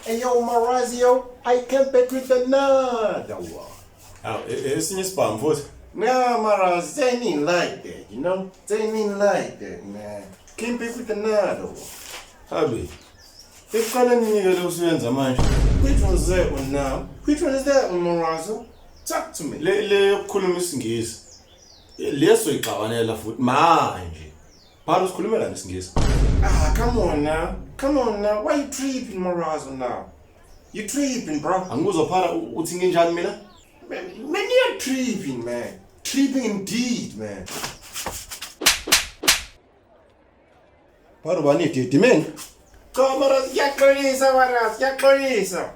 Hey yo, Marazio, I came back with another one. Esinye isibhamu futhi. Nah, Maraz, they ain't like that, you know? They ain't like that, man. Came back with another one. Habi. Ekuqala ninikele usuyenza manje. Which one's that one now? Which one is that one, Marazio? Talk to me. Le yokukhuluma isingisi. Leso ixabanela futhi manje. Phela usikhulumela nesingisi. Ah, come on now. Come on now. Why you tripping, Marazio, now? You tripping, bro. Angikuzwa phela uthi nginjani mina? Man, you're tripping, man. Tripping indeed, man. Phela ubanidi man. Come, Maraz, yaxolisa, Maraz, yaxolisa.